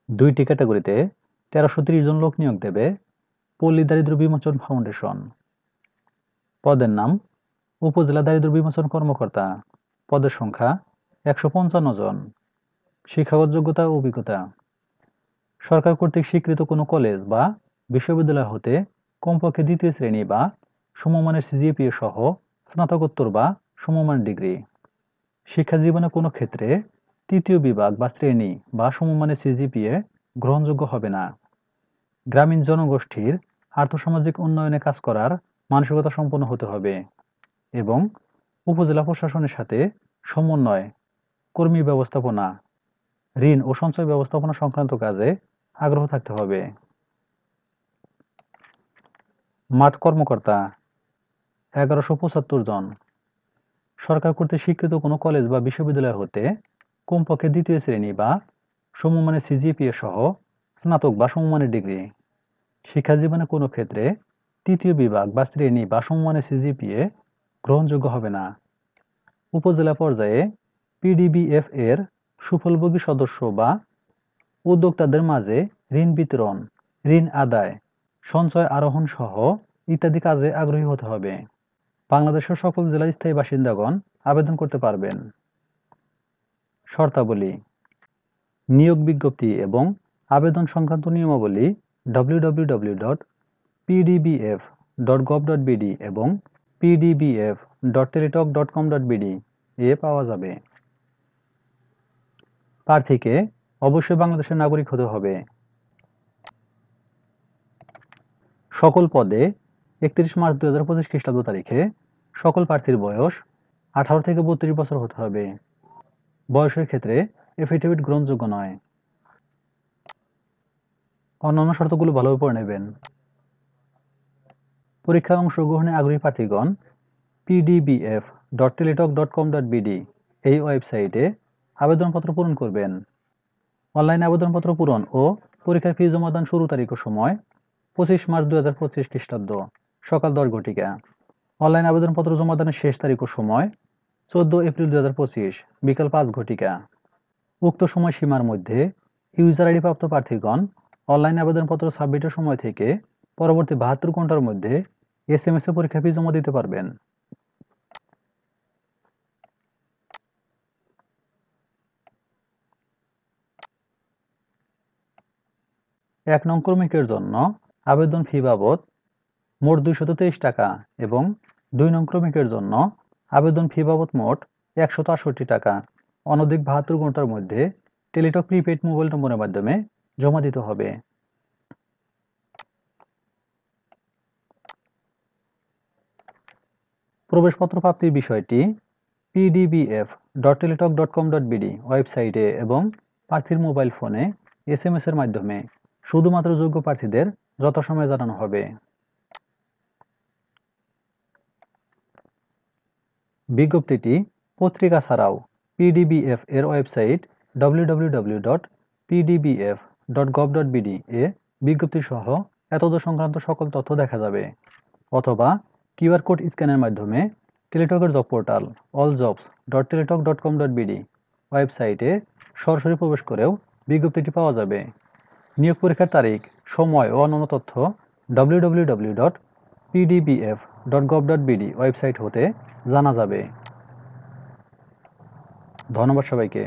2টি ক্যাটাগরিতে 1330 জন লোক নিয়োগ দেবে পল্লী দারিদ্র্য বিমোচন ফাউন্ডেশন। পদের নাম উপজেলা দারিদ্র্য বিমোচন কর্মকর্তা। পদের সংখ্যা 155 জন। শিক্ষাগত যোগ্যতা ও অভিজ্ঞতা। সরকার কর্তৃক স্বীকৃত কোনো কলেজ বা বিশ্ববিদ্যালয় হতে কমপক্ষে 2য় শ্রেণী বা সমমানের সিজিপিএ সহ স্নাতকোত্তর বা সমমান ডিগ্রি। শিক্ষা জীবনে কোনো ক্ষেত্রে 3য় বিভাগ বা শ্রেণী বা সমমানের সিজিপিএ গ্রহণযোগ্য হবে না। গ্রামীণ জনগোষ্ঠীর আর্থসামাজিক উন্নয়নে কাজ করার মানসিকতা সম্পন্ন হতে হবে এবং উপজেলা প্রশাসনের সাথে সমন্বয়, কর্মী ব্যবস্থাপনা, ঋণ ও সঞ্চয় ব্যবস্থাপনা সংক্রান্ত কাজে আগ্রহ থাকতে হবে। মাঠ কর্মকর্তা 1175 জন। সরকার কর্তৃক স্বীকৃত কোনো কলেজ বা বিশ্ববিদ্যালয় হতে কমপক্ষে 2য় শ্রেণী বা সমমানের সিজিপিএ সহ স্নাতক বা সমমানের ডিগ্রি। শিক্ষা জীবনে কোনো ক্ষেত্রে 3য় বিভাগ বা শ্রেণী বা সমমানের সিজিপিএ গ্রহণযোগ্য হবে না। উপজেলা পর্যায়ে পিডিবিএফ এর সুফলভোগী সদস্য বা উদ্যোক্তাদের মাঝে ঋণ বিতরণ, ঋণ আদায়, সঞ্চয় আরোহণ সহ ইত্যাদি কাজে আগ্রহী হতে হবে। বাংলাদেশের সকল জেলার স্থায়ী বাসিন্দাগণ আবেদন করতে পারবেন। শর্তাবলী, নিয়োগ বিজ্ঞপ্তি এবং আবেদন সংক্রান্ত নিয়মাবলী www.pdbf.gov.bd এবং pdbf.teletalk.com.bd এ পাওয়া যাবে। প্রার্থীকে অবশ্যই বাংলাদেশের নাগরিক হতে হবে। সকল পদে 31 মার্চ 2025 খ্রিস্টাব্দ তারিখে সকল প্রার্থীর বয়স 18 থেকে 32 বছর হতে হবে। বয়সের ক্ষেত্রে এফিডেভিট গ্রহণযোগ্য নয়। অন্যান্য শর্তগুলো ভালোভাবে পড়ে নেবেন। পরীক্ষায় অংশগ্রহণে আগ্রহী প্রার্থীগণ pdbf.teletalk.com.bd এই ওয়েবসাইটে আবেদনপত্র পূরণ করবেন। অনলাইনে আবেদনপত্র পূরণ ও পরীক্ষার ফি জমাদান শুরু তারিখ ও সময় 25 মার্চ 2025 খ্রিস্টাব্দ সকাল 10 ঘটিকা। অনলাইন আবেদনপত্র জমাদানের শেষ তারিখ ও সময় 14 এপ্রিল 2025 বিকাল 5 ঘটিকা। উক্ত সময়সীমার মধ্যে ইউজার আইডি প্রাপ্ত প্রার্থীগণ অনলাইন আবেদনপত্র সাবমিটের সময় থেকে পরবর্তী 72 ঘন্টার মধ্যে SMS এ পরীক্ষা ফি জমা দিতে পারবেন। এক নং ক্রমিকের জন্য আবেদন ফি বাবদ মোট 223 টাকা এবং 2 নং ক্রমিকের জন্য আবেদন ফি বাবদ মোট 168 টাকা অনধিক 72 ঘন্টার মধ্যে টেলিটক প্রিপেইড মোবাইল নম্বরের মাধ্যমে জমা দিতে হবে। প্রবেশপত্র প্রাপ্তির বিষয়টি pdbf.teletalk.com.bd ওয়েবসাইটে এবং প্রার্থীর মোবাইল ফোনে SMS এর মাধ্যমে শুধুমাত্র যোগ্য প্রার্থীদের যথাসময়ে জানানো হবে। বিজ্ঞপ্তিটি পত্রিকা ছাড়াও পিডিবিএফ এর ওয়েবসাইট www.pdbf.gov.bd এ বিজ্ঞপ্তি সহ এতদ সংক্রান্ত সকল তথ্য দেখা যাবে অথবা কিউআর কোড স্ক্যানের মাধ্যমে টেলিটকের জব পোর্টাল alljobs.teletalk.com.bd ওয়েবসাইটে সরাসরি প্রবেশ করেও বিজ্ঞপ্তিটি পাওয়া যাবে। নিয়োগ পরীক্ষার তারিখ, সময় ও অন্যান্য তথ্য www.pdbf.gov.bd ওয়েবসাইট হতে জানা যাবে। ধন্যবাদ সবাইকে।